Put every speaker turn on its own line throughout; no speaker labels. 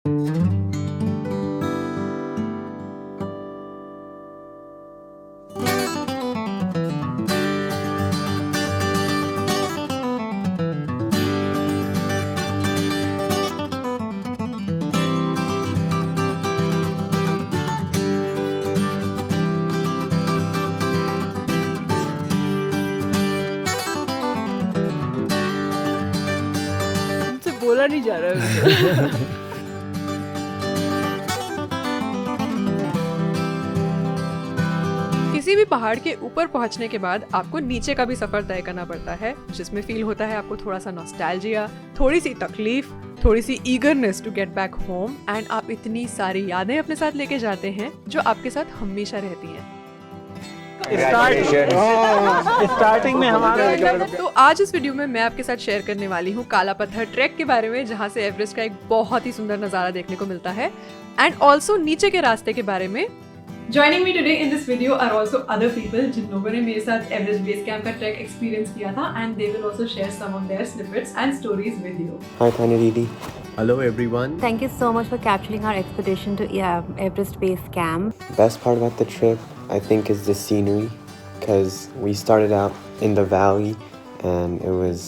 बोला नहीं जा रहा है। किसी भी पहाड़ के ऊपर पहुंचने के बाद आपको नीचे का भी सफर तय करना पड़ता है, जिसमें फील होता है आपको थोड़ा सा नॉस्टैल्जिया, थोड़ी सी तकलीफ, थोड़ी सी eagerness to get back home, and आप इतनी सारी यादें अपने साथ लेके जाते हैं जो आपके साथ हमेशा रहती हैं।
स्टार्टिंग में हमारा
तो आज इस वीडियो में मैं आपके साथ शेयर करने वाली हूँ काला पत्थर ट्रैक के बारे में, जहाँ से एवरेस्ट का एक बहुत ही सुंदर नज़ारा देखने को मिलता है, एंड ऑल्सो नीचे के रास्ते के बारे में। Joining me today in this video are also other people जिन लोगों ने मेरे साथ एवरेस्ट बेस कैंप का ट्रैक एक्सपीरियंस किया था, and they will also share some of their snippets and stories with you.
Hi Tanya Didi.
Hello everyone.
Thank you so much for capturing our expedition to Everest Base Camp.
Best part about the trip, I think, is the scenery, because we started out in the valley and it was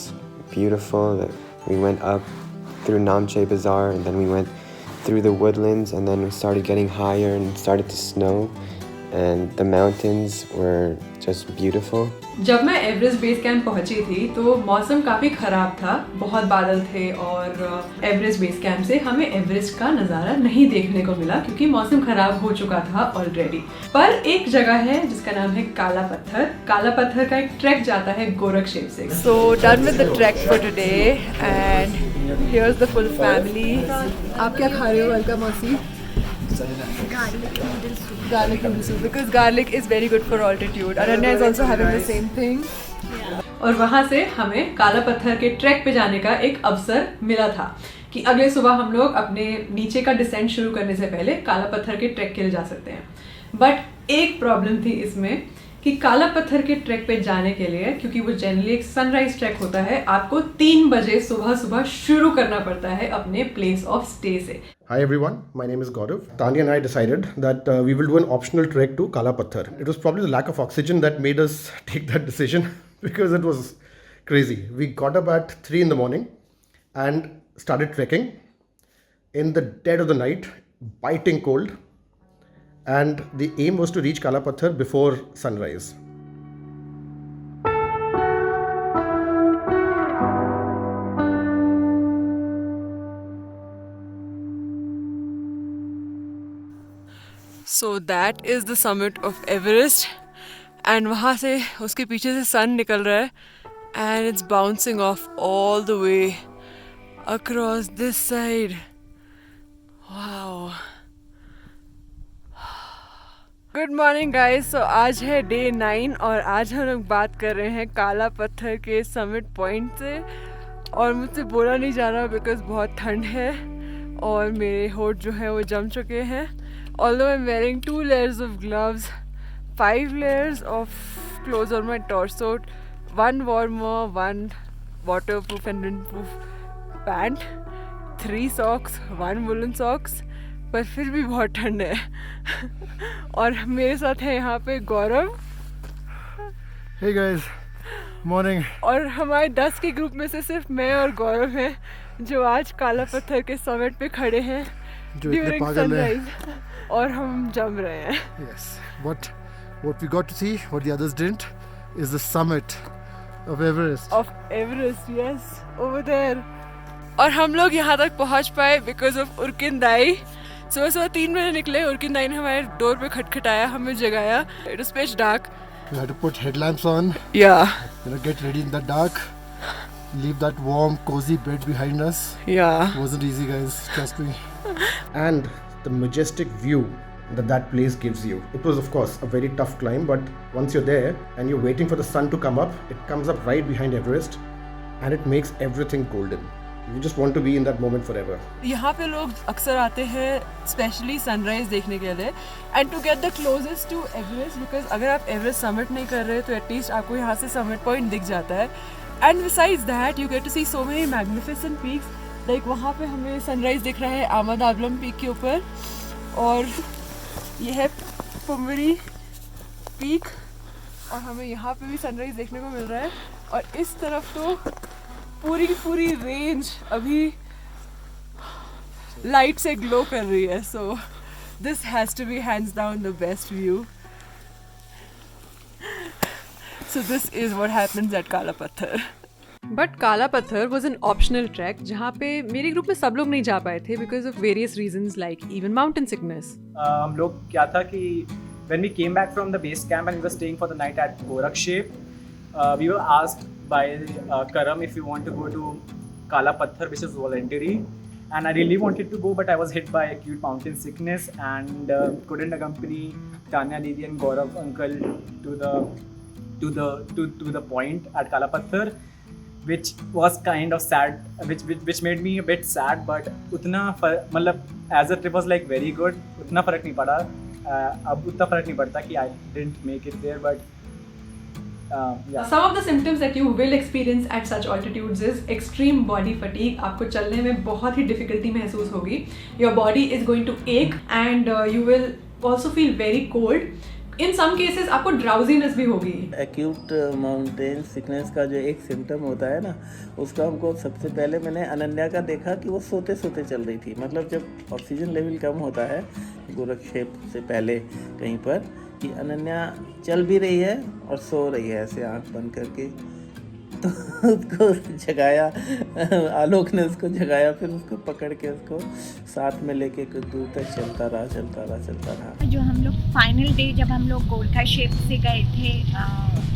beautiful. We went up through Namche Bazaar and then we went through the woodlands and then we started getting higher and started to snow and the mountains were just beautiful.
जब मैं Everest base camp पहुंची थी तो मौसम काफ़ी ख़राब था, बहुत बादल थे और एवरेस्ट बेस कैंप से हमें एवरेस्ट का नज़ारा नहीं देखने को मिला क्योंकि मौसम ख़राब हो चुका था ऑलरेडी। पर एक जगह है जिसका नाम है काला पत्थर। काला पत्थर का एक ट्रैक जाता है गोरखशेप से। So done with the track for today and here's the full family. आप क्या खा रहे हो अलका मौसी? Garlic noodle soup because garlic is very good for altitude. Aranya is also having the same thing. और वहाँ से हमें काला पत्थर के ट्रैक पे जाने का एक अवसर मिला था कि अगले सुबह हम लोग अपने नीचे का डिसेंट शुरू करने से पहले काला पत्थर के ट्रैक के लिए जा सकते हैं। बट एक प्रॉब्लम थी इसमें कि काला पत्थर के ट्रैक पे जाने के लिए, क्योंकि वो जनरली एक सनराइज ट्रैक होता है, आपको 3 बजे सुबह शुरू करना पड़ता है अपने प्लेस ऑफ स्टे से।
Hi everyone, my name is Gaurav. Tanya and I decided that we will do an optional trek to Kala Patthar. It was probably the lack of oxygen that made us take that decision because it was crazy. We got up at 3 in the morning and started trekking in the dead of the night, biting cold, and the aim was to reach Kala Patthar before sunrise.
So that is the summit of Everest, and वहाँ से उसके पीछे से सन निकल रहा है and it's bouncing off all the way across this side. Wow. Good morning guys. So आज है day 9 और आज हम लोग बात कर रहे हैं काला पत्थर के summit point से, और मुझसे बोला नहीं जा रहा बिकॉज बहुत ठंड है और मेरे होठ जो है वो जम चुके हैं। Although I'm wearing 2 layers of gloves, 5 layers of clothes on my torso, 1 warmer, 1 waterproof and windproof pant, 3 socks, 1 woolen socks, पर फिर भी बहुत ठंड है। और मेरे साथ है यहाँ पे गौरव।
Hey guys, morning.
और हमारे 10 के ग्रुप में से सिर्फ मैं और गौरव हैं जो आज काला पत्थर के समिट पे खड़े हैं ड्यूरिंग सनराइज, और हम जम रहे हैं।
Yes, what we got to see, what the others didn't, is the summit of Everest.
Of Everest, yes, over there. और हम लोग यहाँ तक पहुँच पाए because of उर्किन दाई। सुबह 3 बजे निकले, उर्किन दाई ने हमारे डोर पे खटखटाया, हमें जगाया। It was pitch dark.
We had to put headlamps on.
Yeah.
Get ready in the dark. Leave that warm, cozy bed behind us.
Yeah.
It wasn't easy, guys. Trust me. And the majestic view that place gives you. It was, of course, a very tough climb, but once you're there and you're waiting for the sun to come up, it comes up right behind Everest, and it makes everything golden. You just want to be in that moment forever.
यहाँ पे लोग अक्सर आते हैं specially sunrise देखने के लिए and to get the closest to Everest, because अगर आप एवरेस्ट समिट नहीं कर रहे तो एटलीस्ट आपको यहाँ से समिट पॉइंट दिख जाता है। And besides that you get to see so many magnificent peaks like वहाँ पे हमें सनराइज़ दिख रहा है आमद आबलम पीक के ऊपर, और ये है पुमरी पीक, और हमें यहाँ पे भी सनराइज़ देखने को मिल रहा है। और इस तरफ तो पूरी की पूरी रेंज अभी लाइट से ग्लो कर रही है। So this has to be hands down the best view. So this is what happens at Kala Patthar. But काला पत्थर वॉज एन ऑप्शनल ट्रैक जहाँ पे मेरे ग्रुप में सब लोग नहीं जा पाए थे because of various reasons like even mountain sickness.
हम लोग क्या था कि when we came back from the base camp and we were staying for the night at Gorakshep, we were asked by Karam if we want to go to Kala Patthar, which is voluntary, and I really wanted to go, but I was hit by acute mountain sickness and couldn't accompany Tanya Didi and Gaurav uncle to the point at Kala Patthar, which was kind of sad, which made me a bit sad, but utna मतलब as a trip was like very good, उतना फर्क नहीं पड़ा। अब उतना फर्क नहीं पड़ता कि I didn't make it there, but yeah.
Some of the symptoms that you will experience at such altitudes is extreme body fatigue. आपको चलने में बहुत ही डिफिकल्टी महसूस होगी। Your body is going to ache and you will also feel very cold. In some cases आपको drowsiness भी होगी।
Acute mountain sickness का जो एक सिम्टम होता है ना, उसका हमको सबसे पहले मैंने अनन्या का देखा कि वो सोते सोते चल रही थी। मतलब जब ऑक्सीजन लेवल कम होता है गोरक्षेप से पहले कहीं पर, कि अनन्या चल भी रही है और सो रही है ऐसे आंख बंद करके, तो उसको जगाया, आलोक ने उसको जगाया, फिर उसको पकड़ के उसको साथ में लेके कुछ दूर तक चलता रहा।
जो हम लोग फाइनल डे जब हम लोग गोरखा शेप से गए थे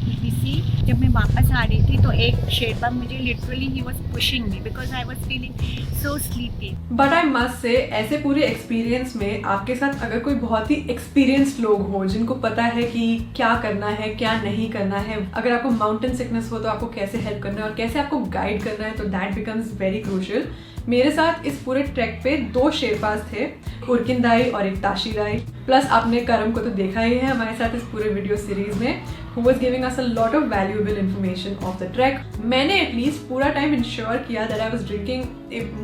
PPC, जब मैं वापस आ रही थी तो एक शेरपा मुझे literally he was pushing me because I was feeling so sleepy.
But I must say ऐसे पूरे एक्सपीरियंस में आपके साथ अगर कोई बहुत ही एक्सपीरियंस्ड लोग हो जिनको पता है कि क्या करना है क्या नहीं करना है, अगर आपको माउंटेन सिकनेस हो तो आपको कैसे हेल्प करना है और कैसे आपको गाइड करना है, तो दैट बिकम्स वेरी क्रूशियल। मेरे साथ इस पूरे ट्रैक पे 2 शेरपास थे, उर्किन दाई और एक ताशी दाई, प्लस आपने करम को तो देखा ही है हमारे साथ इस पूरे वीडियो सीरीज में, who was giving us a lot of valuable information of the trek. मैंने एटलीस्ट पूरा टाइम इंश्योर किया that I was drinking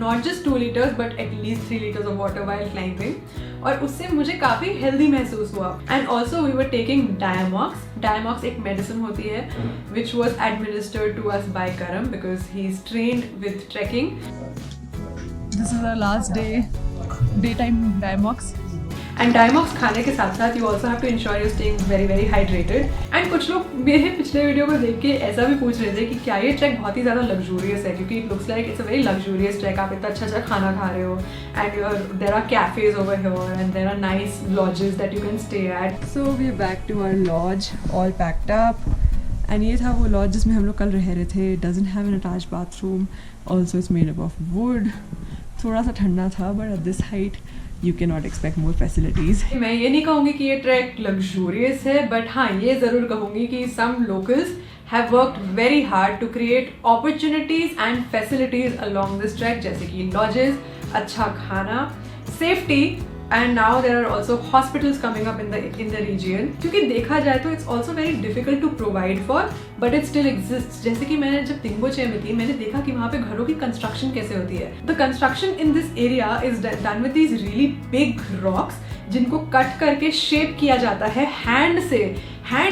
not just 2 liters but at least 3 liters of water while climbing, और उससे मुझे काफ़ी healthy महसूस हुआ। And also we were taking Diamox एक मेडिसिन होती है which was administered to us by Karam because he is trained with trekking. This is our last day, daytime Diamox. And Diamox खाने के साथ साथ you also have to ensure you staying very very hydrated. And कुछ लोग मेरे पिछले video को देख के ऐसा भी पूछ रहे थे कि क्या ये ट्रैक बहुत ही ज़्यादा लग्जूरियस है, क्योंकि it looks like it's a very luxurious track, आप इतना अच्छा खाना खा रहे हो and there are cafes over here and there are nice lodges that you can stay at. So we back to our lodge all packed up, and ये था वो लॉज जिसमें हम लोग कल रह रहे थे। It doesn't have an attached bathroom, also it's made up of would. थोड़ा सा ठंडा था but at this height you cannot expect more facilities. मैं ये नहीं कहूँगी कि ये ट्रैक luxurious है, बट हाँ ये ज़रूर कहूँगी कि some locals have worked very hard to create opportunities and facilities along this trek, जैसे कि lodges, अच्छा खाना, safety, and now there are also hospitals coming up in the region. क्योंकि देखा जाए तो it's also very difficult to provide for, but it still exists. जैसे कि मैंने जब तिंगबोचे में थी मैंने देखा कि वहाँ पे घरों की कंस्ट्रक्शन कैसे होती है। The construction in this area is done with these really big rocks जिनको कट करके शेप किया जाता है हैंड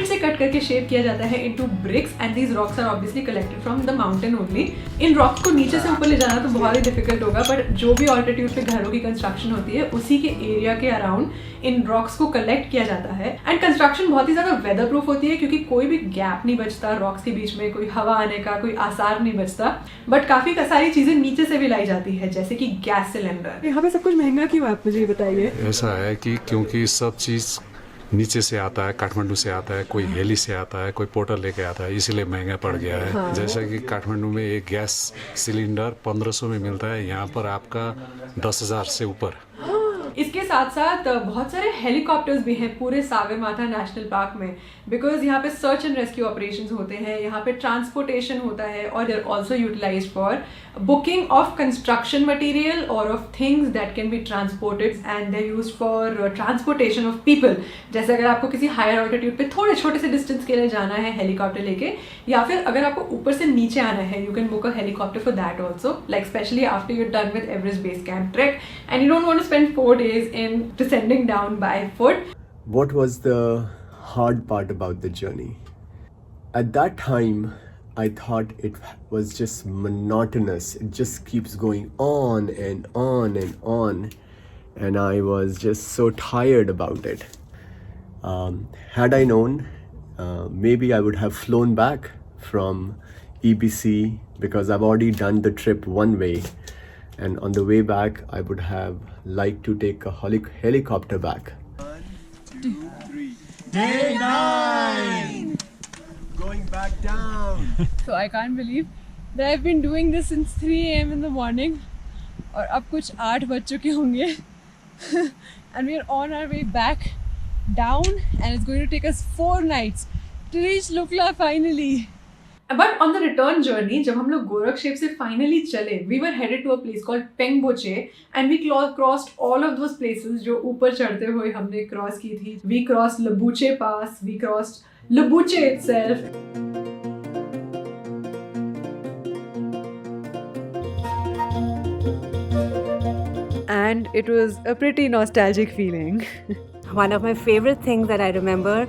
से कट करके शेप किया जाता है into bricks, and these rocks are obviously collected from the mountain only. इन रॉक्स को नीचे से ऊपर ले जाना तो बहुत ही डिफिकल्ट होगा, बट जो भी ऑल्टीट्यूड पे घरों की कंस्ट्रक्शन होती है उसी के एरिया के अराउंड इन रॉक्स को कलेक्ट किया जाता है। एंड कंस्ट्रक्शन बहुत ही ज़्यादा वेदर प्रूफ होती है क्योंकि कोई भी गैप नहीं बचता रॉक्स के बीच में, कोई हवा आने का कोई आसार नहीं बचता। बट काफ़ी सारी चीज़ें नीचे से भी लाई जाती है, जैसे कि गैस सिलेंडर। यहाँ पे सब कुछ महंगा क्यों, आप मुझे बताइए।
ऐसा है कि क्योंकि सब चीज़ नीचे से आता है, काठमांडू से आता है, कोई हेली से आता है, कोई पोर्टर लेके आता है, इसीलिए महंगा पड़ गया है। हाँ। जैसा कि काठमांडू में एक गैस सिलेंडर 1500 में मिलता है, यहाँ पर आपका 10,000 से ऊपर।
इसके साथ साथ बहुत सारे हेलीकॉप्टर्स भी हैं पूरे सागरमाथा नेशनल पार्क में, बिकॉज यहाँ पे सर्च एंड रेस्क्यू ऑपरेशंस होते हैं, यहाँ पे ट्रांसपोर्टेशन होता है और they are also utilized for booking of construction material और of things that can be transported and they used for transportation of people. जैसे अगर आपको किसी हायर ऑल्टीट्यूड पे थोड़े छोटे से डिस्टेंस के लिए जाना है हेलीकॉप्टर लेके, या फिर अगर आपको ऊपर से नीचे आना है, you can book a helicopter for that also, like specially after you done with Everest base camp trek and you don't want to spend 4 days in descending down by foot.
What was the hard part about the journey? At that time, I thought it was just monotonous. It just keeps going on and on and on. And I was just so tired about it. Had I known, maybe I would have flown back from EBC because I've already done the trip one way. And on the way back, I would have liked to take a helicopter back.
1, 2, 3. Day 9! Going back down.
So I can't believe that I've been doing this since 3 a.m. in the morning. और अब कुछ 8 बज चुके होंगे. And we are on our way back down and it's going to take us 4 nights to reach Lukla finally. But on the return journey जब हम लोग गोरखशेप से फाइनली चले, we were headed to a place called Pangboche and we crossed all of those places जो ऊपर चढ़ते हुए हमने क्रॉस की थी. We cross Lobuche pass, we crossed Lobuche itself. And it was a pretty nostalgic feeling.
One of my favorite things that I remember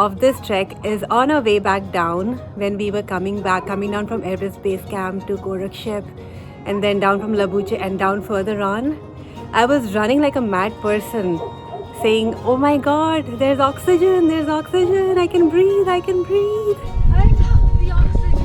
of this trek is on our way back down when we were coming down from Everest Base Camp to Gorakshep and then down from Labuche and down further on. I was running like a mad person saying, oh my god, there's oxygen, I can breathe. I love the oxygen.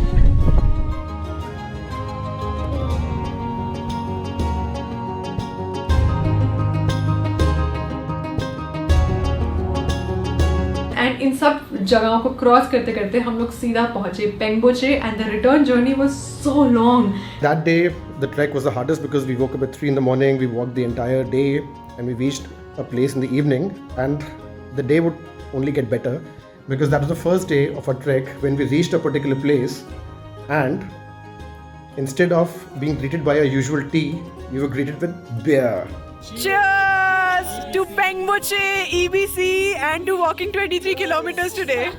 And in सब जगहों को cross करते करते हम लोग सीधा पहुंचे Pangboche and the return journey was so long.
That day, the trek was the hardest because we woke up at 3 in the morning, we walked the entire day, and we reached a place in the evening, and the day would only get better because that was the first day of our trek when we reached a particular place, and instead of being greeted by our usual tea, we were greeted with beer.
Cheers to Pengboche, EBC and to walking 23 kilometers today.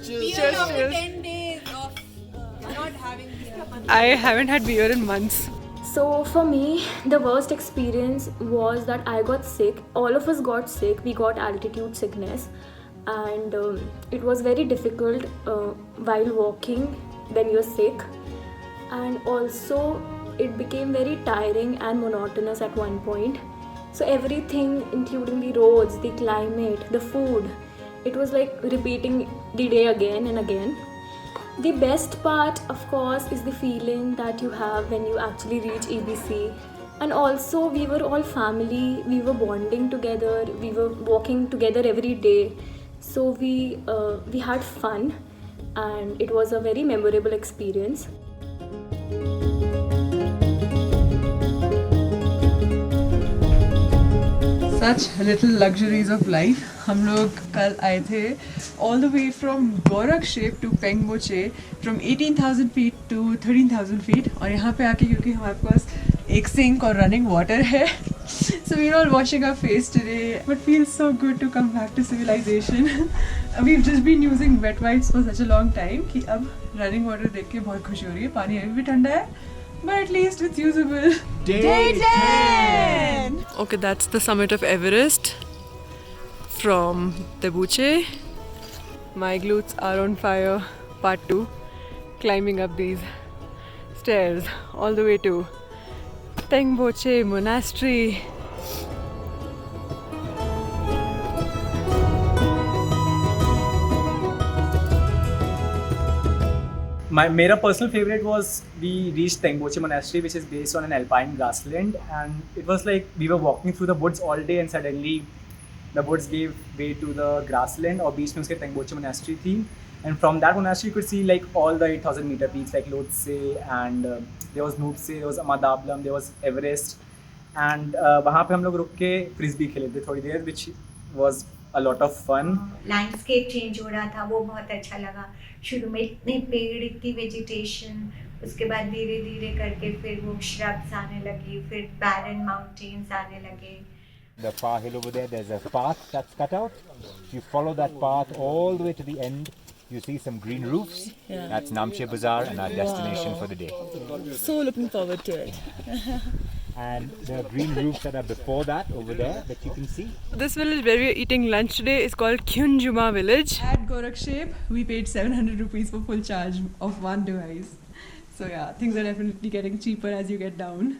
Cheers. 10 days of not having beer. I haven't had beer in months.
So for me, the worst experience was that I got sick. All of us got sick. We got altitude sickness, and it was very difficult while walking when you're sick. And also, it became very tiring and monotonous at one point. So everything, including the roads, the climate, the food, it was like repeating the day again and again. The best part, of course, is the feeling that you have when you actually reach EBC. And also, we were all family, we were bonding together, we were walking together every day. So we had fun, and it was a very memorable experience.
Such little luxuries of life. हम लोग कल आए थे all the way from Gorakshep to Pengboche, from 18,000 feet to 13,000 feet. और यहाँ पे आके क्योंकि हमारे पास एक सिंक और running water है, so we're all washing our face today. But feels so good to come back to civilization. We've just been using wet wipes for such a long time कि अब running water देख के बहुत खुशी हो रही है. पानी अभी भी ठंडा है, but at least it's usable. Day 10! Okay, that's the summit of Everest from Debuche. My glutes are on fire. Part 2. Climbing up these stairs all the way to Pengboche Monastery.
Mera personal favorite was we reached Pengboche Monastery, which is based on an alpine grassland, and it was like we were walking through the woods all day, and suddenly the woods gave way to the grassland. और बीच में उसके Pengboche Monastery थी, and from that monastery you could see like all the 8,000 meter peaks like Lhotse, and there was Nuptse, there was Amadablam, there was Everest, and वहाँ पे हम लोग रुक के फ्रिस्बी खेले थे थोड़ी देर, which was a lot of fun.
Landscape change हो रहा था, वो बहुत अच्छा लगा। शुरू में इतने पेड़, इतनी वेजिटेशन, उसके बाद धीरे धीरे करके फिर वो श्रब्स आने लगी, फिर बैरन माउंटेन्स आने लगे।
The far hill over there, there's a path that's cut out. If you follow that path all the way to the end, you see some green roofs.
Yeah.
That's Namche Bazaar and our destination for the day.
So looking forward to it.
And the green roofs that are before that over there that you can see.
This village where we are eating lunch today is called Kyunjuma village. At Gorakshep, we paid 700 rupees for full charge of one device. So yeah, things are definitely getting cheaper as you get down.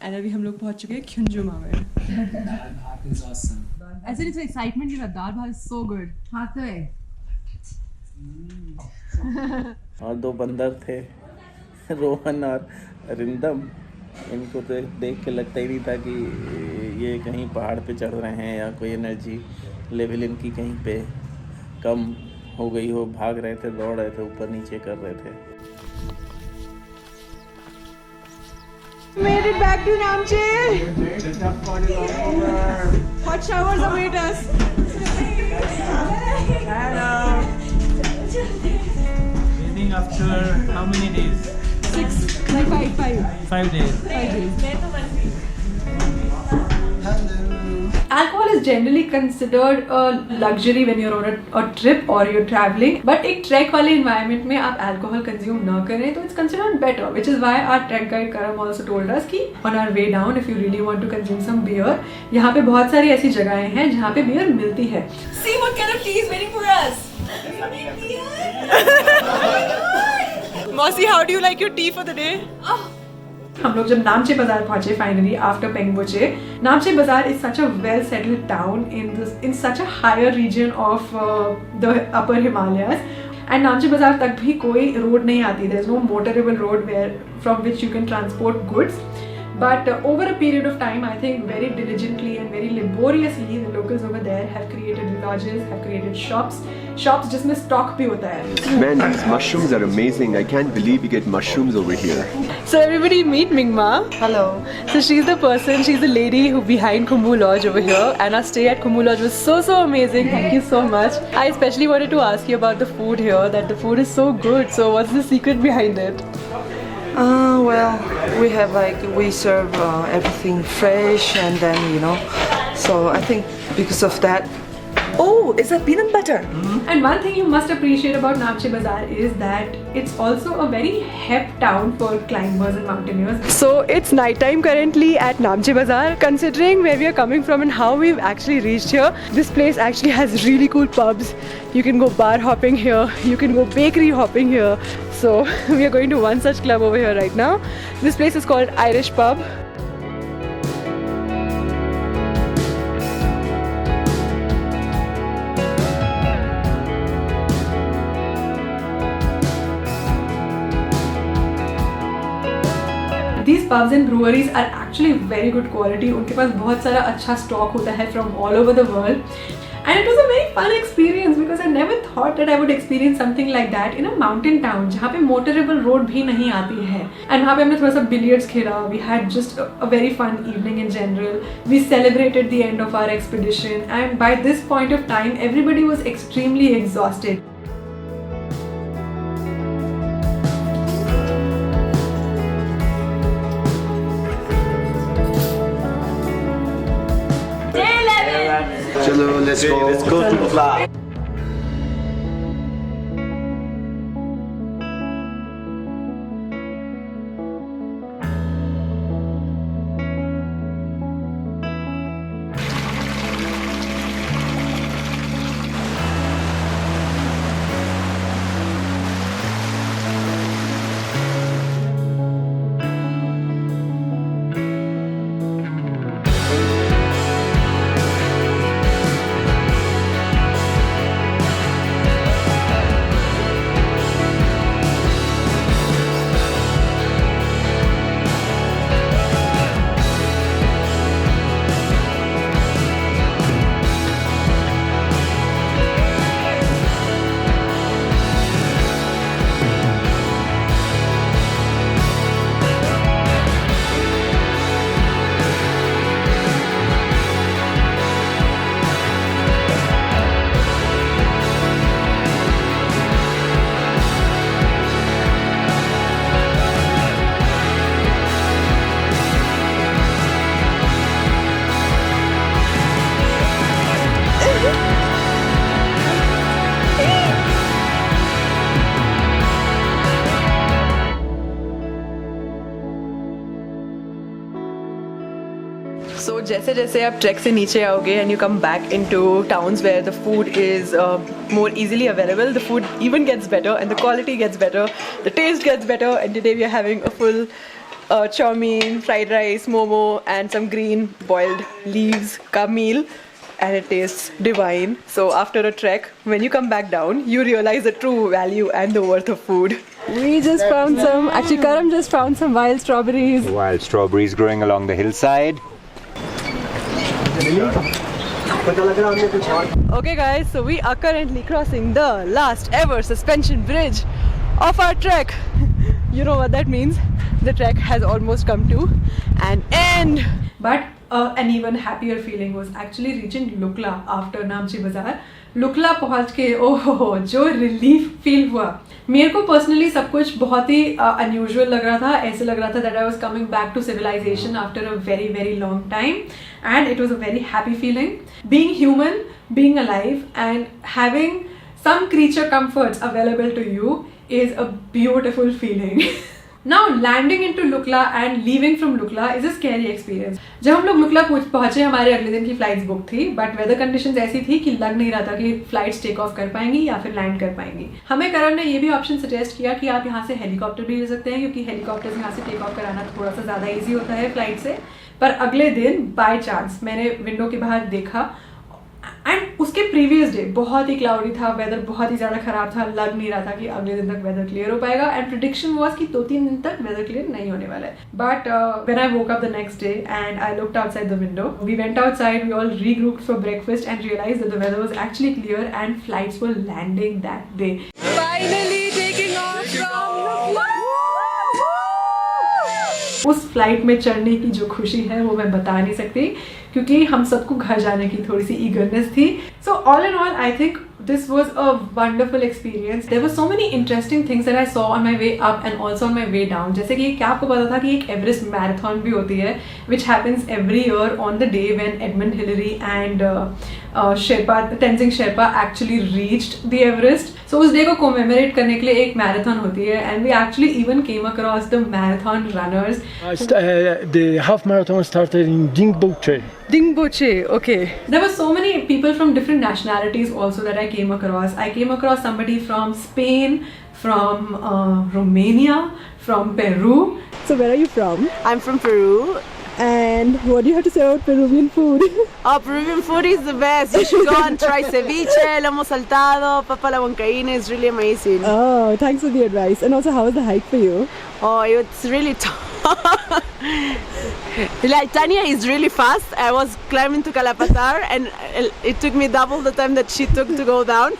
And अभी हम लोग पहुंच चुके हैं Kyunjuma में.
That is awesome.
ऐसे नहीं तो excitement की बात, दाल भात is so good. हाँ तो है.
और दो बंदर थे, रोहन और रिंदम। इनको तो देख के लगता ही नहीं था कि ये कहीं पहाड़ पे चढ़ रहे हैं या कोई एनर्जी लेवल इनकी कहीं पे कम हो गई हो। भाग रहे थे, दौड़ रहे थे, ऊपर नीचे कर रहे थे।
Made it back to Namche. Hot showers await us. Hello.
Bathing after how many days? 5 days.
Alcohol is generally considered a luxury when you're on a trip or you're traveling, but एक track वाले environment में आप alcohol consume ना करें तो it's considered better, which is why our trek guide Karam also told us कि on our way down if you really want to consume some beer, यहाँ पे बहुत सारी ऐसी जगहें हैं जहाँ पे beer मिलती है. See what kind of tea is waiting for us. Mossy, how do you like your tea for the day? हम लोग जब नामचे बाजार पहुंचे finally after Pangboche, Namche Bazaar is such a well settled town in such a higher region of the upper Himalayas, and Namche Bazaar तक भी कोई road नहीं आती, there is no motorable road where from which you can transport goods. But over a period of time, I think very diligently and very laboriously, the locals over there have created lodges, have created shops जिसमें stock भी होता है.
Man, these mushrooms are amazing. I can't believe you get mushrooms over here.
So everybody meet Mingma. Hello. So she's the lady who behind Khumbu Lodge over here, and our stay at Khumbu Lodge was so amazing. Thank you so much. I especially wanted to ask you about the food here, that the food is so good. So what's the secret behind it?
Well, we serve everything fresh, and then so I think because of that. Oh, is that peanut butter?
And one thing you must appreciate about Namche Bazaar is that it's also a very hip town for climbers and mountaineers. So it's nighttime currently at Namche Bazaar. Considering where we are coming from and how we've actually reached here, this place actually has really cool pubs. You can go bar hopping here, you can go bakery hopping here. So we are going to one such club over here right now. This place is called Irish Pub. These pubs and breweries are actually very good quality. उनके पास बहुत सारा अच्छा stock होता है from all over the world. And it was a very fun experience because I never thought that I would experience something like that in a mountain town जहाँ पे motorable road भी नहीं आती है. And वहाँ पे हमने थोड़ा सा billiards खेला. We had just a very fun evening in general. We celebrated the end of our expedition, and by this point of time, everybody was extremely exhausted.
Chalo, let's go to the fly.
जैसे जैसे आप track से नीचे आओगे and you come back into towns where the food is more easily available, the food even gets better and the quality gets better, the taste gets better, and today we are having a full chow mein, fried rice, momo and some green boiled leaves ka meal, and it tastes divine. So after a trek, when you come back down, you realize the true value and the worth of food. We just found some, actually Karam just found some wild strawberries.
Wild strawberries growing along the hillside.
Okay guys, so we are currently crossing the last ever suspension bridge of our trek. You know what that means. The trek has almost come to an end. But an even happier feeling was actually reaching Lukla after Namche Bazaar. Lukla पहुंच के ओहो जो relief feel हुआ. मेरे को personally सब कुछ बहुत ही अनयूजुअल लग रहा था. ऐसे लग रहा था that I was coming back to civilization after a very very long time, and it was a very happy feeling. Being human, being alive and having some creature comforts available to you is a beautiful feeling. Now landing into Lukla and leaving from Lukla is a scary experience. जब हम लोग लुकला पहुंचे, हमारे अगले दिन की flights book थी, but whether conditions ऐसी थी कि लग नहीं रहा था कि फ्लाइट्स टेक ऑफ कर पाएंगी या फिर लैंड कर पाएंगी. हमें करण ने ये भी ऑप्शन सजेस्ट किया कि आप यहाँ से हेलीकॉप्टर भी ले सकते हैं, क्योंकि हेलीकॉप्टर यहाँ से टेक ऑफ कराना थोड़ा सा ज़्यादा ईजी होता है फ्लाइट से. पर अगले दिन बाय चांस मैंने विंडो के बाहर देखा एंड उसके प्रीवियस डे बहुत ही क्लाउडी था, वेदर बहुत ही ज़्यादा ख़राब था, लग नहीं रहा था कि अगले दिन तक वेदर क्लियर हो पाएगा. एंड प्रिडिक्शन वाज कि 2-3 दिन तक वेदर क्लियर नहीं होने वाला है. But when I woke up the next day and I looked outside the window, we went outside, we all regrouped for breakfast and realized that the weather was actually clear and flights were landing that day. Finally taking off from Lukla. उस flight में चढ़ने की जो खुशी है वो मैं बता नहीं सकती, क्योंकि हम सबको घर जाने की थोड़ी सी ईगरनेस थी. So all in all I think this was a wonderful experience. There were so many interesting things that I saw on my way up and also on my way down. जैसे कि क्या आपको पता था कि एक Everest marathon भी होती है which happens every year on the day when Edmund Hillary and Tenzing Sherpa actually reached the Everest. So उस डे को commemorate करने के लिए एक मैराथन होती है, and we actually even came across the marathon runners.
The half marathon started in Dingboche.
Dingboche, okay. There were so many people from different nationalities also that I came across. I came across somebody from Spain, from Romania, from Peru. So where are you from?
I'm from Peru.
And what do you have to say about Peruvian food?
Oh, Peruvian food is the best. You should go and try ceviche, lomo saltado, papa a la huancaína. It's really amazing.
Oh, thanks for the advice. And also, how was the hike for you?
Oh, it's really tough. Like Tanya is really fast. I was climbing to Kalapatar and it took me double the time that she took to go down.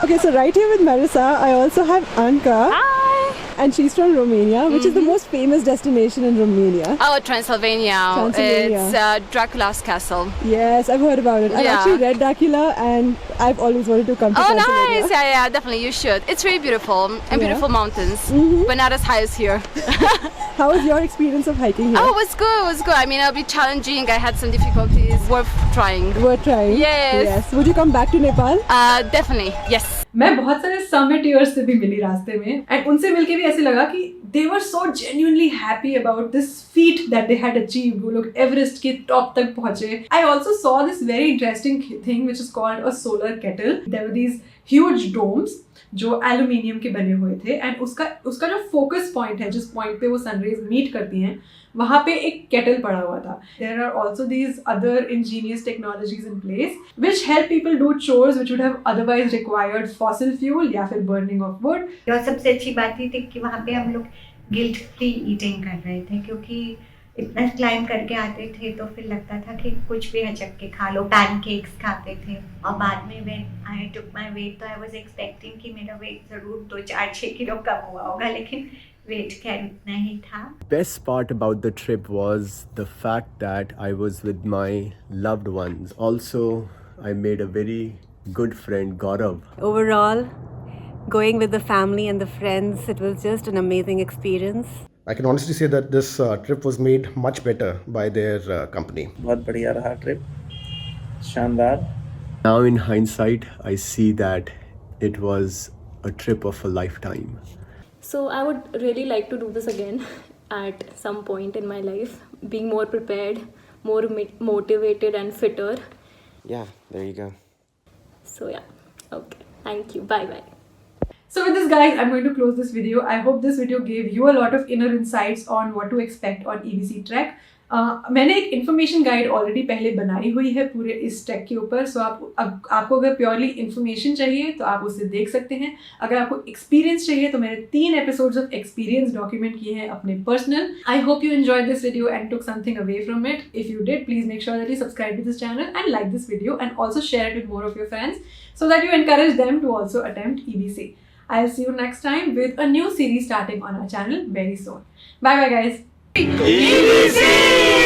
Okay, so right here with Marissa, I also have Anka.
Hi!
And she's from Romania, which is the most famous destination in Romania.
Oh, Transylvania. It's Dracula's castle.
Yes, I've heard about it. I've actually read Dracula and I've always wanted to come to Transylvania.
Nice! Yeah, definitely you should. It's really beautiful and beautiful mountains, but not as high as here.
How was your experience of hiking here?
Oh, it was good. It was good. I mean, it'll be challenging. I had some difficulties. Worth trying.
Worth trying.
Yes.
Would you come back to Nepal?
Definitely. Yes.
मैं बहुत सारे समिटियर्स से भी मिली रास्ते में, and उनसे मिलके भी ऐसे लगा कि they were so genuinely happy about this feat that they had achieved. वो लोग एवरेस्ट के टॉप तक पहुंचे. I also saw this very interesting thing which is called a solar kettle. There were these huge domes जो aluminium के बने हुए थे, एंड उसका जो फोकस पॉइंट है, जिस पॉइंट पे वो सनरेज मीट करती हैं, वहाँ पे एक केटल पड़ा हुआ था. There are also these other ingenious technologies in place which help people do chores which would have otherwise required fossil fuel या फिर burning of wood.
और सबसे अच्छी बात ये थी कि वहाँ पे हम लोग गिल्ट फ्री ईटिंग कर रहे थे, क्योंकि इतना क्लाइंब करके आते थे तो फिर लगता था कि कुछ भी हचक के खा लो. पैनकेक्स खाते थे, और बाद में when I took my weight तो आई वाज एक्सपेक्टिंग कि मेरा वेट ज़रूर 2-4-6 किलो कम हुआ होगा, लेकिन वेट खैर उतना ही था.
Best part about the trip was the fact that I was with my loved ones. Also, I made a very good friend, Gaurav.
Overall, going with the family and the friends, it was just an amazing experience.
I can honestly say that this trip was made much better by their company.
बहुत बढ़िया रहा trip, शानदार.
Now in hindsight, I see that it was a trip of a lifetime.
So I would really like to do this again at some point in my life, being more prepared, more motivated and fitter.
Yeah, there you go.
So yeah, okay. Thank you. Bye bye.
So with this, guys, I'm going to close this video. I hope this video gave you a lot of inner insights on what to expect on EBC Trek. मैंने एक information guide already पहले बनाई हुई है पूरे इस track के ऊपर, सो आपको अगर प्योरली इन्फॉर्मेशन चाहिए तो आप उसे देख सकते हैं. अगर आपको एक्सपीरियंस चाहिए तो मैंने 3 एपिसोड्स ऑफ एक्सपीरियंस डॉक्यूमेंट किए हैं अपने personal. I hope you enjoyed this video and took something away from it. If you did, please make sure that you subscribe to this channel and like this video and also share it with more of your friends so that you encourage them to also attempt EBC. I'll see you next time with a new series starting on our channel very soon. Bye bye, guys. EBC!